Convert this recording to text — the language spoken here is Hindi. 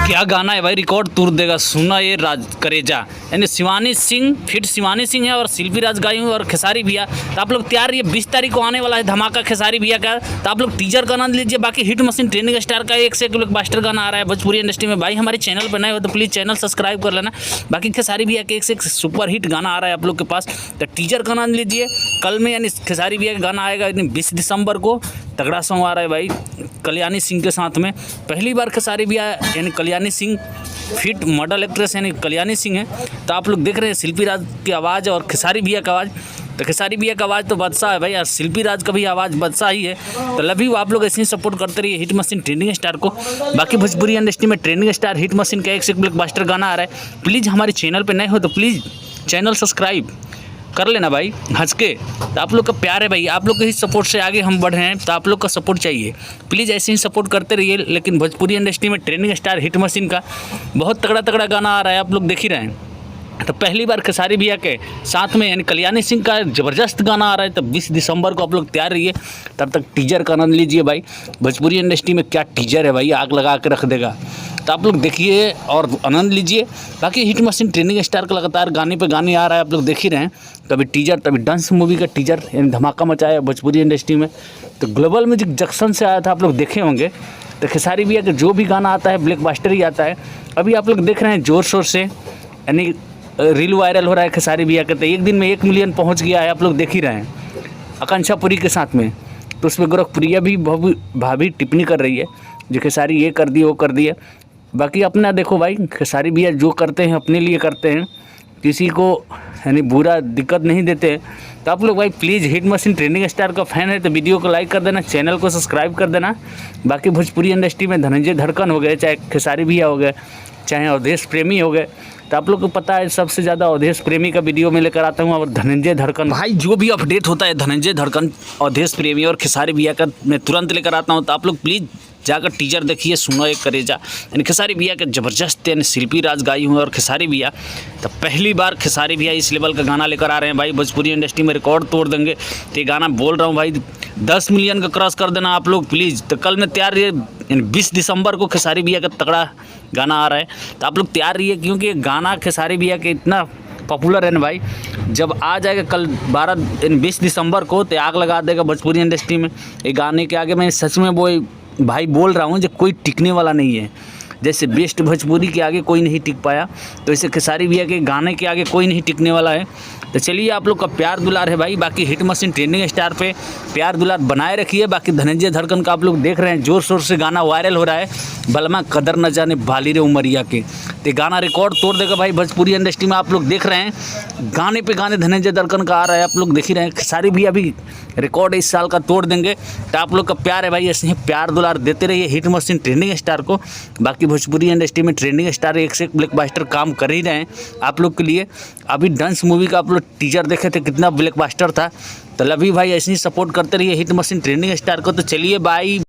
क्या गाना है भाई, रिकॉर्ड तोड़ देगा। सुना ये राज करेजा, यानी शिवानी सिंह फिट शिवानी सिंह है और शिल्पी राज गाई हुई और खेसारी भैया। तो आप लोग तैयार, ये 20 तारीख को आने वाला है धमाका खेसारी भैया का। तो आप लोग टीजर का आनंद लीजिए। बाकी हिट मशीन ट्रेंडिंग स्टार का एक से एक ब्लॉकबस्टर गाना आ रहा है भोजपुरी इंडस्ट्री में। भाई हमारे चैनल पर नए हो तो प्लीज़ चैनल सब्सक्राइब कर लेना। बाकी खेसारी भैया के एक से एक सुपर हिट गाना आ रहा है आप लोग के पास, तो टीजर का आनंद लीजिए। कल में यानी खेसारी भैया का गाना आएगा 20 दिसंबर को। तगड़ा सॉन्ग आ रहा है भाई कल्याणी सिंह के साथ में। पहली बार खेसारी भैया यानी Kalyani Singh fit model actress यानी कल्याणी सिंह है। तो आप लोग देख रहे हैं शिल्पी राज की आवाज़ और खेसारी भैया की आवाज़। तो खेसारी भैया की आवाज़ तो बादशाह है भाई, और शिल्पी राज का भी आवाज़ बादशाह ही है। तो लव यू, आप लोग ऐसे ही सपोर्ट करते रहिए हिट मशीन ट्रेंडिंग स्टार को। बाकी भोजपुरी इंडस्ट्री में ट्रेंडिंग स्टार हिट मशीन का एक से एक ब्लॉकबस्टर गाना आ रहा है। प्लीज़ हमारे चैनल पर नए हो तो प्लीज़ चैनल सब्सक्राइब कर लेना भाई हंस के। तो आप लोग का प्यार है भाई, आप लोग के ही सपोर्ट से आगे हम बढ़ रहे हैं। तो आप लोग का सपोर्ट चाहिए, प्लीज़ ऐसे ही सपोर्ट करते रहिए। लेकिन भोजपुरी इंडस्ट्री में ट्रेंडिंग स्टार हिट मशीन का बहुत तगड़ा तगड़ा गाना आ रहा है, आप लोग देख ही रहे हैं। तो पहली बार खेसारी भैया के साथ में यानी कल्याणी सिंह का ज़बरदस्त गाना आ रहा है। तो 20 दिसंबर को आप लोग तैयार रहिए। तब तक टीजर का आनंद लीजिए भाई। भोजपुरी इंडस्ट्री में क्या टीजर है भाई, आग लगा के रख देगा। तो आप लोग देखिए और आनंद लीजिए। बाकी हिट मशीन ट्रेंडिंग स्टार का लगातार गाने पे गाने आ रहा है, आप लोग देख ही रहे हैं। कभी टीजर, तभी डांस मूवी का टीजर यानी धमाका मचाया भोजपुरी इंडस्ट्री में। तो ग्लोबल म्यूजिक जंक्शन से आया था, आप लोग देखे होंगे। तो खेसारी भैया का जो भी गाना आता है ब्लॉकबस्टर ही आता है। अभी आप लोग देख रहे हैं जोर शोर से यानी रील वायरल हो रहा है खेसारी भैया का। तो एक दिन में 1 मिलियन पहुँच गया है, आप लोग देख ही रहे हैं आकांक्षा पुरी के साथ में। तो उसमें गोरखपुरिया भी भाभी टिप्पणी कर रही है, जो खेसारी ये कर दिए वो कर दिए। बाकी अपना देखो भाई, खेसारी भैया जो करते हैं अपने लिए करते हैं, किसी को यानी बुरा दिक्कत नहीं देते। तो आप लोग भाई please hit machine trending star का फैन है तो वीडियो को लाइक कर देना, चैनल को सब्सक्राइब कर देना। बाकी भोजपुरी इंडस्ट्री में धनंजय धड़कन हो गए, चाहे खेसारी भैया हो गए, चाहे अवधेश प्रेमी हो गए। तो आप लोग को पता है सबसे ज़्यादा अवधेश प्रेमी का वीडियो में लेकर आता हूँ और धनंजय धड़कन। भाई जो भी अपडेट होता है धनंजय धड़कन, अवधेश प्रेमी और खेसारी भैया का मैं तुरंत लेकर आता हूँ। तो आप लोग प्लीज़ जाकर टीजर देखिए, सुनो एक करेजा यानी खेसारी भैया के ज़बरदस्त यानी शिल्पी राज गाई हुई और खेसारी भैया। तो पहली बार खेसारी भैया इस लेवल का गाना लेकर आ रहे हैं भाई, भोजपुरी इंडस्ट्री में रिकॉर्ड तोड़ देंगे। तो ये गाना बोल रहा हूँ भाई 10 मिलियन का क्रॉस कर देना आप लोग प्लीज़। तो कल में तैयार रहिए, यानी 20 दिसंबर को खेसारी भैया का तगड़ा गाना आ रहा है। तो आप लोग तैयार रहिए, क्योंकि ये गाना खेसारी भैया के इतना पॉपुलर है ना भाई। जब आ जाएगा कल 20 दिसंबर को तो आग लगा देगा भोजपुरी इंडस्ट्री में। ये गाने के आगे मैं सच में वो भाई बोल रहा हूँ जो कोई टिकने वाला नहीं है। जैसे बेस्ट भोजपुरी के आगे कोई नहीं टिक पाया, तो ऐसे खेसारी भैया के गाने के आगे कोई नहीं टिकने वाला है। तो चलिए आप लोग का प्यार दुलार है भाई। बाकी हिट मशीन ट्रेंडिंग स्टार पे प्यार दुलार बनाए रखिए। बाकी धनंजय धड़कन का आप लोग देख रहे हैं जोर शोर से गाना वायरल हो रहा है, बलमा कदर न जाने बाली रे उमरिया के। तो गाना रिकॉर्ड तोड़ देगा भाई भोजपुरी इंडस्ट्री में। आप लोग देख रहे हैं गाने पे गाने धनंजय धड़कन का आ रहा है, आप लोग देख ही रहे हैं। खेसारी भैया भी रिकॉर्ड इस साल का तोड़ देंगे। तो आप लोग का प्यार है भाई, ऐसे ही प्यार दुलार देते रहिए हिट मशीन ट्रेंडिंग स्टार को। बाकी भोजपुरी इंडस्ट्री में ट्रेंडिंग स्टार एक से एक ब्लॉकबस्टर काम कर ही रहे हैं आप लोग के लिए। अभी डांस मूवी का आप लोग टीजर देखे थे, कितना ब्लॉकबस्टर था। तो लवी भाई ऐसे ही सपोर्ट करते रहिए हिट मशीन ट्रेंडिंग स्टार को। तो चलिए बाय।